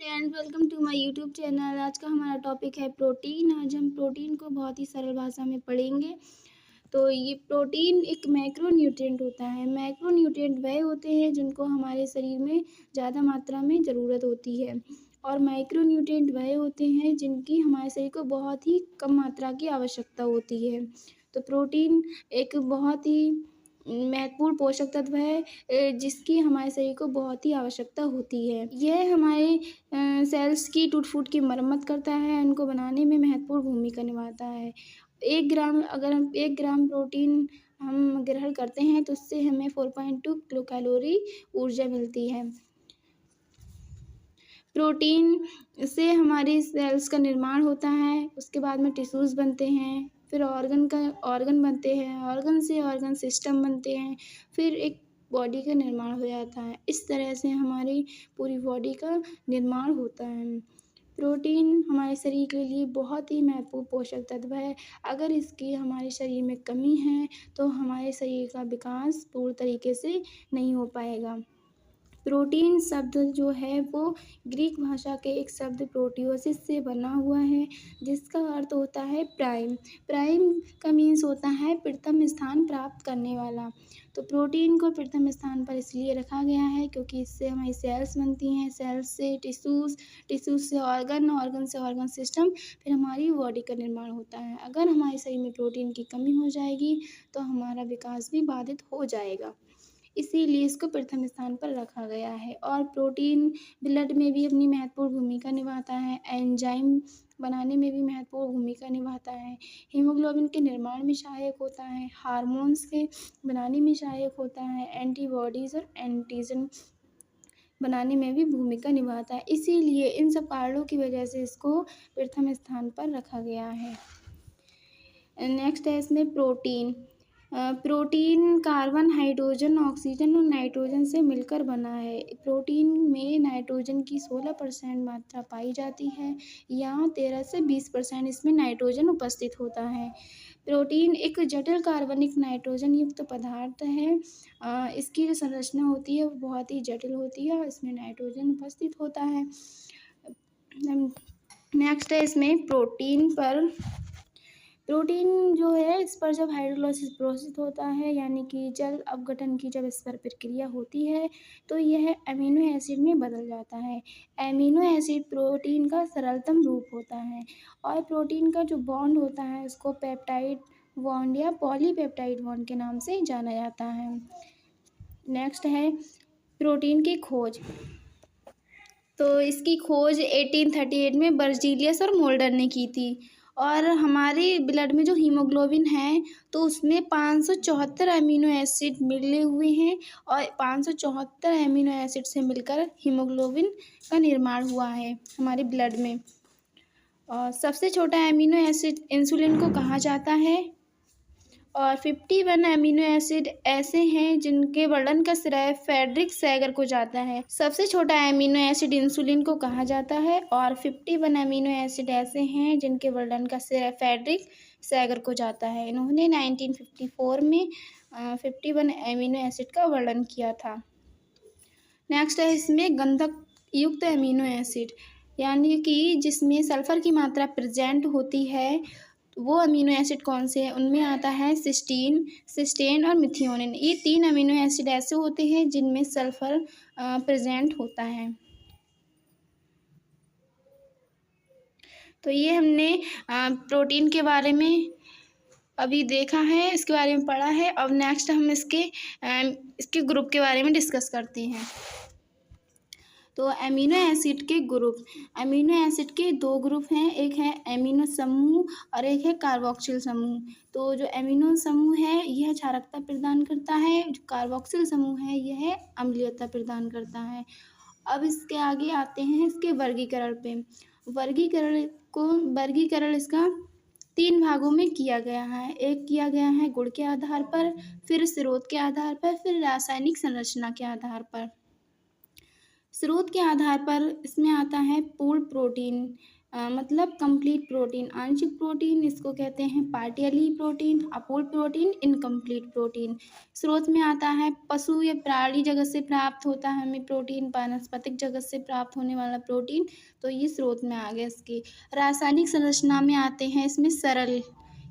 Friends, welcome to my YouTube channel. आज का हमारा टॉपिक है प्रोटीन। आज हम प्रोटीन को बहुत ही सरल भाषा में पढ़ेंगे। तो ये प्रोटीन एक मैक्रोन्यूट्रिएंट होता है। मैक्रोन्यूट्रिएंट वह होते हैं जिनको हमारे शरीर में ज़्यादा मात्रा में ज़रूरत होती है, और माइक्रोन्यूट्रिएंट वह होते हैं जिनकी हमारे शरीर को बहुत ही कम मात्रा की आवश्यकता होती है। तो प्रोटीन एक बहुत ही महत्वपूर्ण पोषक तत्व है, जिसकी हमारे शरीर को बहुत ही आवश्यकता होती है। यह हमारे सेल्स की टूट-फूट की मरम्मत करता है, उनको बनाने में महत्वपूर्ण भूमिका निभाता है। 1 ग्राम अगर हम 1 ग्राम प्रोटीन हम ग्रहण करते हैं तो उससे हमें 4.2 किलो कैलोरी ऊर्जा मिलती है। प्रोटीन से हमारी सेल्स का निर्माण होता है, उसके बाद में टिश्यूज़ बनते हैं, फिर ऑर्गन बनते हैं, ऑर्गन से ऑर्गन सिस्टम बनते हैं, फिर एक बॉडी का निर्माण हो जाता है। इस तरह से हमारी पूरी बॉडी का निर्माण होता है। प्रोटीन हमारे शरीर के लिए बहुत ही महत्वपूर्ण पोषक तत्व है। अगर इसकी हमारे शरीर में कमी है तो हमारे शरीर का विकास पूर्ण तरीके से नहीं हो पाएगा। प्रोटीन शब्द जो है वो ग्रीक भाषा के एक शब्द प्रोटियोसिस से बना हुआ है, जिसका अर्थ होता है प्राइम। प्राइम का मीन्स होता है प्रथम स्थान प्राप्त करने वाला। तो प्रोटीन को प्रथम स्थान पर इसलिए रखा गया है क्योंकि इससे हमारी सेल्स बनती हैं, सेल्स से टिश्यूज़, टिश्यूज़ से ऑर्गन, ऑर्गन से ऑर्गन सिस्टम, फिर हमारी बॉडी का निर्माण होता है। अगर हमारे शरीर में प्रोटीन की कमी हो जाएगी तो हमारा विकास भी बाधित हो जाएगा, इसीलिए इसको प्रथम स्थान पर रखा गया है। और प्रोटीन ब्लड में भी अपनी महत्वपूर्ण भूमिका निभाता है, एंजाइम बनाने में भी महत्वपूर्ण भूमिका निभाता है, हीमोग्लोबिन के निर्माण में सहायक होता है, हार्मोन्स के बनाने में सहायक होता है, एंटीबॉडीज़ और एंटीजन बनाने में भी भूमिका निभाता है। इसीलिए इन सब कारणों की वजह से इसको प्रथम स्थान पर रखा गया है। नेक्स्ट है इसमें protein. Protein carbon, hydrogen, oxygen और नाइट्रोजन से मिलकर बना है। प्रोटीन में नाइट्रोजन की 16% मात्रा पाई जाती है। यहाँ 13 से 20% इसमें नाइट्रोजन उपस्थित होता है। प्रोटीन एक जटिल कार्बनिक नाइट्रोजन युक्त पदार्थ है। इसकी जो संरचना होती है वो बहुत ही जटिल होती है और इसमें नाइट्रोजन उपस्थित होता है। नेक्स्ट है इसमें प्रोटीन जो है, इस पर जब हाइड्रोलाइसिस प्रोसेस होता है, यानी कि जल अपघटन की जब इस पर प्रक्रिया होती है तो यह अमीनो एसिड में बदल जाता है। अमीनो एसिड प्रोटीन का सरलतम रूप होता है, और प्रोटीन का जो बॉन्ड होता है उसको पेप्टाइड बॉन्ड या पॉलीपेप्टाइड बॉन्ड के नाम से जाना जाता है। नेक्स्ट है प्रोटीन की खोज। तो इसकी खोज 1838 में बर्जीलियस और मोल्डर ने की थी। और हमारे ब्लड में जो हीमोग्लोबिन है तो उसमें 574 अमीनो एसिड मिले हुए हैं, और 574 अमीनो एसिड से मिलकर हीमोग्लोबिन का निर्माण हुआ है हमारे ब्लड में। और सबसे छोटा अमीनो एसिड इंसुलिन को कहा जाता है, और 51 अमीनो एसिड ऐसे हैं जिनके वर्णन का श्रेय फ्रेडरिक सैगर को जाता है। सबसे छोटा अमीनो एसिड इंसुलिन को कहा जाता है, और 51 अमीनो एसिड ऐसे हैं जिनके वर्णन का श्रेय फ्रेडरिक सैगर को जाता है। इन्होंने 1954 में 51 अमीनो एसिड का वर्णन किया था। नेक्स्ट है इसमें गंधक युक्त अमीनो एसिड, यानी कि जिसमें सल्फर की मात्रा प्रेजेंट होती है, वो अमीनो एसिड कौन से हैं? उनमें आता है सिस्टीन और मिथियोनिन। ये 3 अमीनो एसिड ऐसे होते हैं जिनमें सल्फर प्रेजेंट होता है। तो ये हमने प्रोटीन के बारे में अभी देखा है, इसके बारे में पढ़ा है। अब नेक्स्ट हम इसके ग्रुप के बारे में डिस्कस करते हैं। तो अमीनो एसिड के ग्रुप, अमीनो एसिड के 2 ग्रुप हैं, एक है एमिनो समूह और एक है कार्बोक्सिल समूह। तो जो एमिनो समूह है यह क्षारकता प्रदान करता है, जो कार्बोक्सिल समूह है यह अम्लीयता प्रदान करता है। अब इसके आगे आते हैं इसके वर्गीकरण पे। वर्गीकरण इसका 3 भागों में किया गया है। एक किया गया है गुण के आधार पर, फिर स्रोत के आधार पर, फिर रासायनिक संरचना के आधार पर। स्रोत के आधार पर इसमें आता है पूर्ण प्रोटीन, मतलब कंप्लीट प्रोटीन, आंशिक प्रोटीन इसको कहते हैं पार्टियली प्रोटीन, अपूर्ण प्रोटीन, इनकम्प्लीट प्रोटीन। स्रोत में आता है पशु या प्राणी जगत से प्राप्त होता है हमें प्रोटीन, वानस्पतिक जगत से प्राप्त होने वाला प्रोटीन, तो ये स्रोत में आ गया इसकी। रासायनिक संरचना में आते हैं इसमें सरल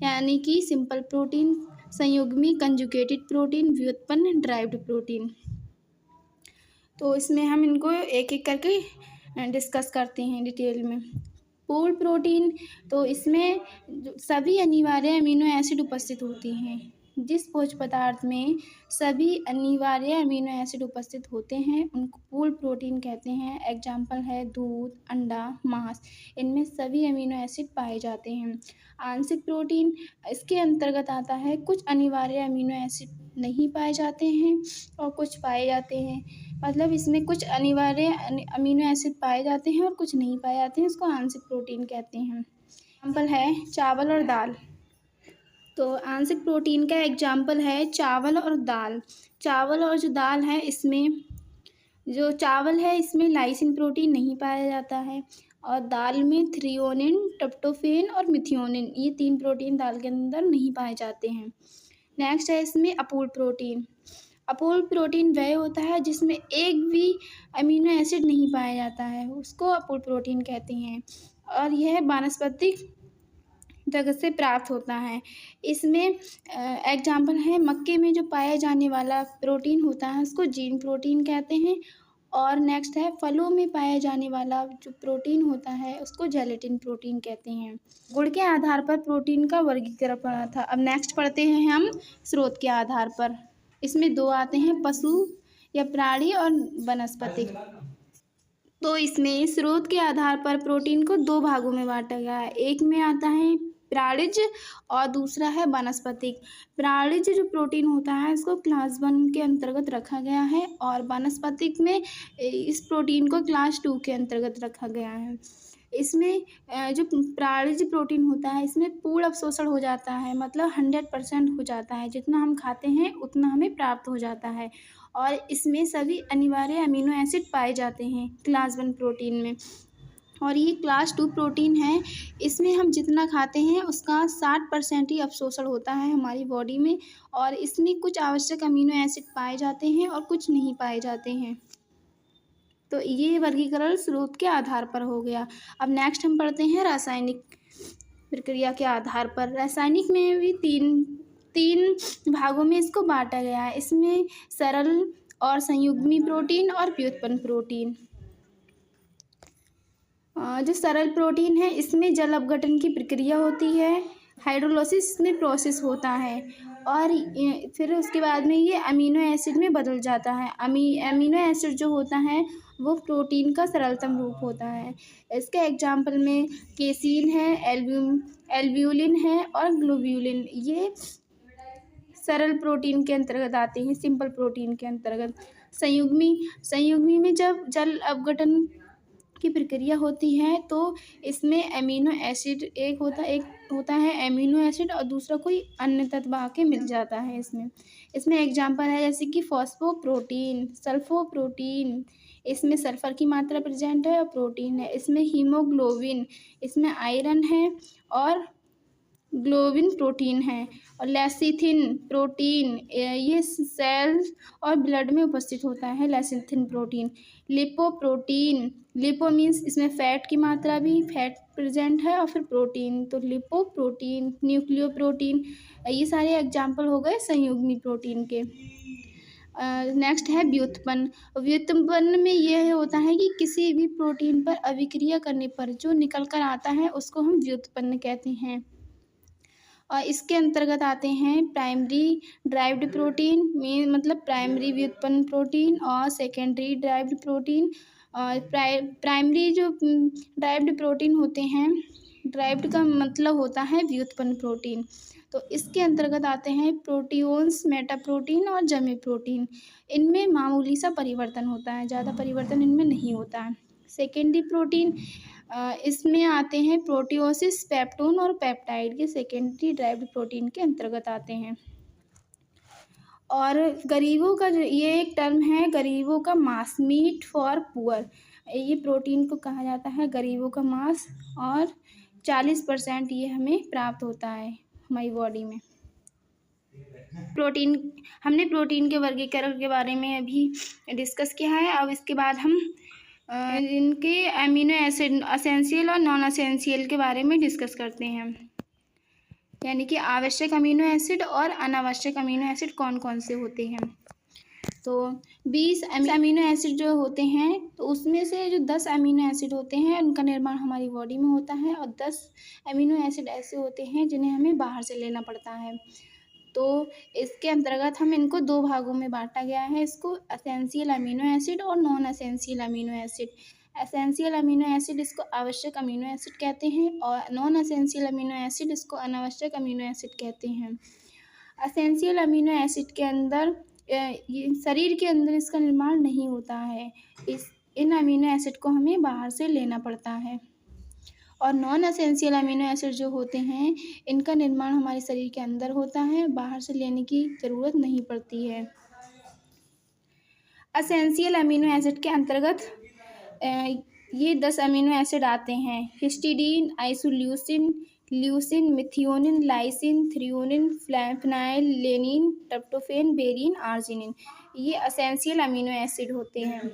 यानी कि सिंपल प्रोटीन, संयुग्मी कंजुगेटेड प्रोटीन, व्युत्पन्न ड्राइव्ड प्रोटीन। तो इसमें हम इनको एक एक करके डिस्कस करते हैं डिटेल में। पूर्ण प्रोटीन, तो इसमें सभी अनिवार्य अमीनो एसिड उपस्थित होती हैं। जिस भोज्य पदार्थ में सभी अनिवार्य अमीनो एसिड उपस्थित होते हैं उनको पूर्ण प्रोटीन कहते हैं। एग्जाम्पल है दूध, अंडा, मांस, इनमें सभी अमीनो एसिड पाए जाते हैं। आंशिक प्रोटीन, इसके अंतर्गत आता है कुछ अनिवार्य अमीनो एसिड नहीं पाए जाते हैं और कुछ पाए जाते हैं, मतलब इसमें कुछ अनिवार्य अमीनो एसिड पाए जाते हैं और कुछ नहीं पाए जाते हैं, इसको आंशिक प्रोटीन कहते हैं। एग्जाम्पल है चावल और दाल। तो आंशिक प्रोटीन का एग्जाम्पल है चावल और दाल। चावल और जो दाल है इसमें, जो चावल है इसमें लाइसिन प्रोटीन नहीं पाया जाता है और दाल में थ्रियोनिन, ट्रिप्टोफैन और मिथियोनिन, ये 3 प्रोटीन दाल के अंदर नहीं पाए जाते हैं। नेक्स्ट है इसमें अपूर्ण प्रोटीन। अपूर्ण प्रोटीन वह होता है जिसमें एक भी अमीनो एसिड नहीं पाया जाता है, उसको अपूर्ण प्रोटीन कहते हैं और यह वानस्पतिक जगत से प्राप्त होता है। इसमें एग्जाम्पल है मक्के में जो पाया जाने वाला प्रोटीन होता है उसको जीन प्रोटीन कहते हैं और नेक्स्ट है फलों में पाया जाने वाला जो प्रोटीन होता है उसको जेलेटिन प्रोटीन कहते हैं। गुण के आधार पर प्रोटीन का वर्गीकरण पढ़ा था। अब नेक्स्ट पढ़ते हैं हम स्रोत के आधार पर। इसमें 2 आते हैं पशु या प्राणी और वनस्पति। तो इसमें स्रोत के आधार पर प्रोटीन को 2 भागों में बांटा गया है। एक में आता है प्राणिज और दूसरा है वानस्पतिक। प्राणिज जो प्रोटीन होता है इसको क्लास 1 के अंतर्गत रखा गया है और वानस्पतिक में इस प्रोटीन को क्लास 2 के अंतर्गत रखा गया है। इसमें जो प्राणिज प्रोटीन होता है इसमें पूर्ण अवशोषण हो जाता है, मतलब 100% हो जाता है, जितना हम खाते हैं उतना हमें प्राप्त हो जाता है और इसमें सभी अनिवार्य अमीनो एसिड पाए जाते हैं क्लास 1 प्रोटीन में। और ये क्लास 2 प्रोटीन है, इसमें हम जितना खाते हैं उसका 60% ही अवशोषण होता है हमारी बॉडी में और इसमें कुछ आवश्यक अमीनो एसिड पाए जाते हैं और कुछ नहीं पाए जाते हैं। तो ये वर्गीकरण स्रोत के आधार पर हो गया। अब नेक्स्ट हम पढ़ते हैं रासायनिक प्रक्रिया के आधार पर। रासायनिक में भी तीन भागों में इसको बांटा गया है। इसमें सरल और संयुग्मी प्रोटीन और व्युत्पन्न प्रोटीन। जो सरल प्रोटीन है इसमें जल अपघटन की प्रक्रिया होती है, हाइड्रोलाइसिस में प्रोसेस होता है और फिर उसके बाद में ये अमीनो एसिड में बदल जाता है। अमीनो एसिड जो होता है वो प्रोटीन का सरलतम रूप होता है। इसके एग्जाम्पल में केसीन है, एल्ब्यूलिन है और ग्लोब्यूलिन, ये सरल प्रोटीन के अंतर्गत आते हैं, सिंपल प्रोटीन के अंतर्गत। संयुग्मी में जब जल अपघटन की प्रक्रिया होती है तो इसमें अमीनो एसिड एक होता है अमीनो एसिड और दूसरा कोई अन्य तत्व आके मिल जाता है इसमें एग्जाम्पल है जैसे कि फॉस्फोप्रोटीन, सल्फोप्रोटीन, इसमें सल्फर की मात्रा प्रेजेंट है और प्रोटीन है। इसमें हीमोग्लोबिन, इसमें आयरन है और ग्लोबिन प्रोटीन है और लेसिथिन प्रोटीन, ये सेल और ब्लड में उपस्थित होता है lecithin protein. Lipoprotein, lipo means इसमें फैट की मात्रा भी फैट प्रेजेंट है और फिर प्रोटीन, तो लिपोप्रोटीन, न्यूक्लियोप्रोटीन, ये सारे एग्जाम्पल हो गए संयुग्मी प्रोटीन के। नेक्स्ट है व्युत्पन्न। व्युत्पन्न में यह होता है कि किसी भी प्रोटीन पर अभिक्रिया करने पर जो निकल कर आता है उसको हम व्युत्पन्न कहते हैं और इसके अंतर्गत आते हैं प्राइमरी ड्राइव्ड प्रोटीन में, मतलब प्राइमरी व्युत्पन्न प्रोटीन और सेकेंडरी ड्राइव्ड प्रोटीन। और प्राइमरी जो ड्राइव्ड प्रोटीन होते हैं, ड्राइव्ड का मतलब होता है व्युत्पन्न प्रोटीन, तो इसके अंतर्गत आते हैं प्रोटियोन्स, मेटाप्रोटीन और जमे प्रोटीन। इनमें मामूली सा परिवर्तन होता है, ज़्यादा परिवर्तन इनमें नहीं होता है। सेकेंडरी प्रोटीन, इसमें आते हैं प्रोटियोसिस, पेप्टोन और पेप्टाइड, के सेकेंडरी ड्राइव्ड प्रोटीन के अंतर्गत आते हैं। और गरीबों का ये एक टर्म है गरीबों का मास, मीट फॉर पुअर, ये प्रोटीन को कहा जाता है गरीबों का मांस, और 40% ये हमें प्राप्त होता है हमारी बॉडी में। प्रोटीन, हमने प्रोटीन के वर्गीकरण के बारे में अभी डिस्कस किया है। अब इसके बाद हम इनके अमीनो एसिड एसेंशियल और नॉन एसेंशियल के बारे में डिस्कस करते हैं, यानी कि आवश्यक अमीनो एसिड और अनावश्यक अमीनो एसिड कौन कौन से होते हैं। तो 20 अमीनो एसिड जो होते हैं, तो उसमें से जो 10 अमीनो एसिड होते हैं उनका निर्माण हमारी बॉडी में होता है, और 10 अमीनो एसिड ऐसे होते हैं जिन्हें हमें बाहर से लेना पड़ता है। तो इसके अंतर्गत हम इनको 2 भागों में बांटा गया है इसको, एसेंशियल अमीनो एसिड और non essential amino acid. Essential amino acid इसको आवश्यक अमीनो एसिड कहते हैं, और नॉन एसेंशियल अमीनो एसिड इसको अनावश्यक अमीनो एसिड कहते हैं। एसेंशियल अमीनो एसिड के अंदर ये शरीर के अंदर इसका निर्माण नहीं होता है, इन अमीनो एसिड को हमें बाहर से लेना पड़ता है। और नॉन एसेंशियल अमीनो एसिड जो होते हैं, इनका निर्माण हमारे शरीर के अंदर होता है, बाहर से लेने की ज़रूरत नहीं पड़ती है। एसेंशियल अमीनो एसिड के अंतर्गत ये 10 अमीनो एसिड आते हैं: histidine, isoleucine, leucine, methionine, lysine, threonine, phenylalanine, tryptophan, valine, arginine. ये एसेंशियल अमीनो एसिड होते हैं।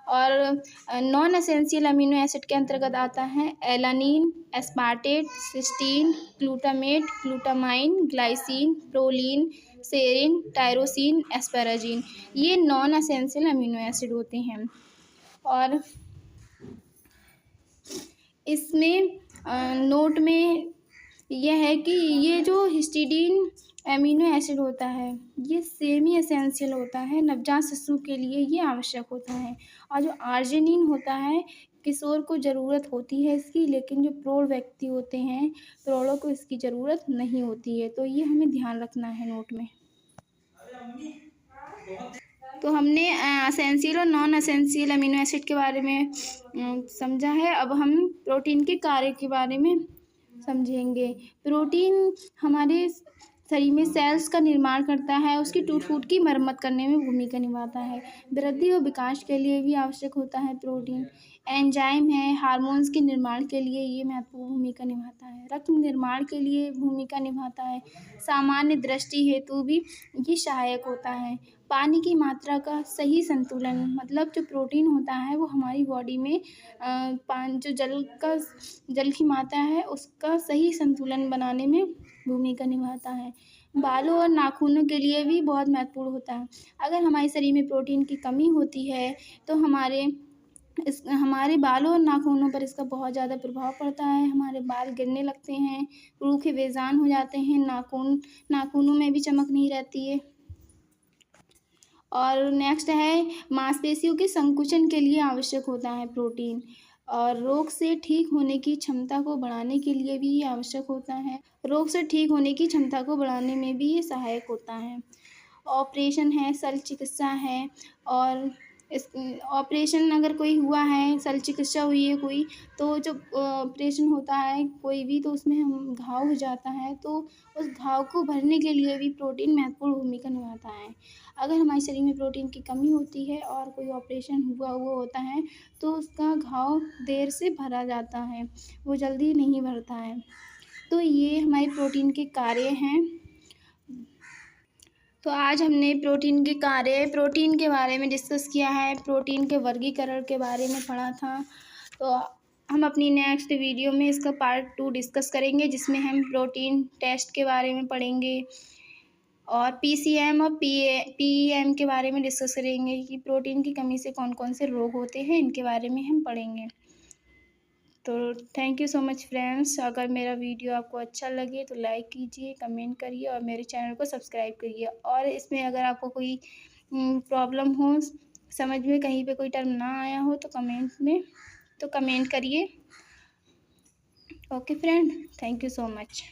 और नॉन एसेंशियल अमीनो एसिड के अंतर्गत आता है alanine, aspartate, cysteine, glutamate, glutamine, glycine, proline, serine, tyrosine, asparagine. ये नॉन एसेंशियल अमीनो एसिड होते हैं। और इसमें नोट में यह है कि ये जो हिस्टिडीन अमीनो एसिड होता है, ये सेमी एसेंशियल होता है, नवजात शिशु के लिए ये आवश्यक होता है। और जो आर्जिनिन होता है, किशोर को ज़रूरत होती है इसकी, लेकिन जो प्रौढ़ व्यक्ति होते हैं, प्रौढ़ों को इसकी ज़रूरत नहीं होती है। तो ये हमें ध्यान रखना है नोट में। तो हमने एसेंशियल और नॉन एसेंशियल अमीनो एसिड के बारे में समझा है। अब हम प्रोटीन के कार्य के बारे में समझेंगे। प्रोटीन हमारे शरीर में सेल्स का निर्माण करता है, उसकी टूट-फूट की मरम्मत करने में भूमिका निभाता है। वृद्धि और विकास के लिए भी आवश्यक होता है प्रोटीन। एंजाइम है, हार्मोन्स के निर्माण के लिए ये महत्वपूर्ण भूमिका निभाता है। रक्त निर्माण के लिए भूमिका निभाता है। सामान्य दृष्टि हेतु भी ये सहायक होता है। पानी की मात्रा का सही संतुलन, मतलब जो प्रोटीन होता है वो हमारी बॉडी में जो जल की मात्रा है उसका सही संतुलन बनाने में भूमिका निभाता है। बालों और नाखूनों के लिए भी बहुत महत्वपूर्ण होता है। अगर हमारे शरीर में प्रोटीन की कमी होती है तो हमारे बालों और नाखूनों पर इसका बहुत ज़्यादा प्रभाव पड़ता है। हमारे बाल गिरने लगते हैं, रूखे बेजान हो जाते हैं, नाखूनों में भी चमक नहीं रहती है। और नेक्स्ट है, मांसपेशियों के संकुचन के लिए आवश्यक होता है प्रोटीन, और रोग से ठीक होने की क्षमता को बढ़ाने के लिए भी ये आवश्यक होता है। रोग से ठीक होने की क्षमता को बढ़ाने में भी ये सहायक होता है। ऑपरेशन है, शल्य चिकित्सा है, और इस ऑपरेशन अगर कोई हुआ है, शल्य चिकित्सा हुई है कोई, तो जो ऑपरेशन होता है कोई भी, तो उसमें हम घाव हो जाता है, तो उस घाव को भरने के लिए भी प्रोटीन महत्वपूर्ण भूमिका निभाता है। अगर हमारे शरीर में प्रोटीन की कमी होती है और कोई ऑपरेशन हुआ होता है, तो उसका घाव देर से भरा जाता है, वो जल्दी नहीं भरता है। तो ये हमारे प्रोटीन के कार्य हैं। तो आज हमने प्रोटीन के कार्य, प्रोटीन के बारे में डिस्कस किया है, प्रोटीन के वर्गीकरण के बारे में पढ़ा था। तो हम अपनी नेक्स्ट वीडियो में इसका पार्ट 2 डिस्कस करेंगे, जिसमें हम प्रोटीन टेस्ट के बारे में पढ़ेंगे, और पीसीएम और पीईएम के बारे में डिस्कस करेंगे कि प्रोटीन की कमी से कौन कौन से रोग होते हैं, इनके बारे में हम पढ़ेंगे। तो thank you so much friends. अगर मेरा वीडियो आपको अच्छा लगे तो लाइक कीजिए, कमेंट करिए, और मेरे चैनल को सब्सक्राइब करिए। और इसमें अगर आपको कोई प्रॉब्लम हो, समझ में कहीं पे कोई टर्म ना आया हो, तो कमेंट करिए। Okay friend, thank you so much.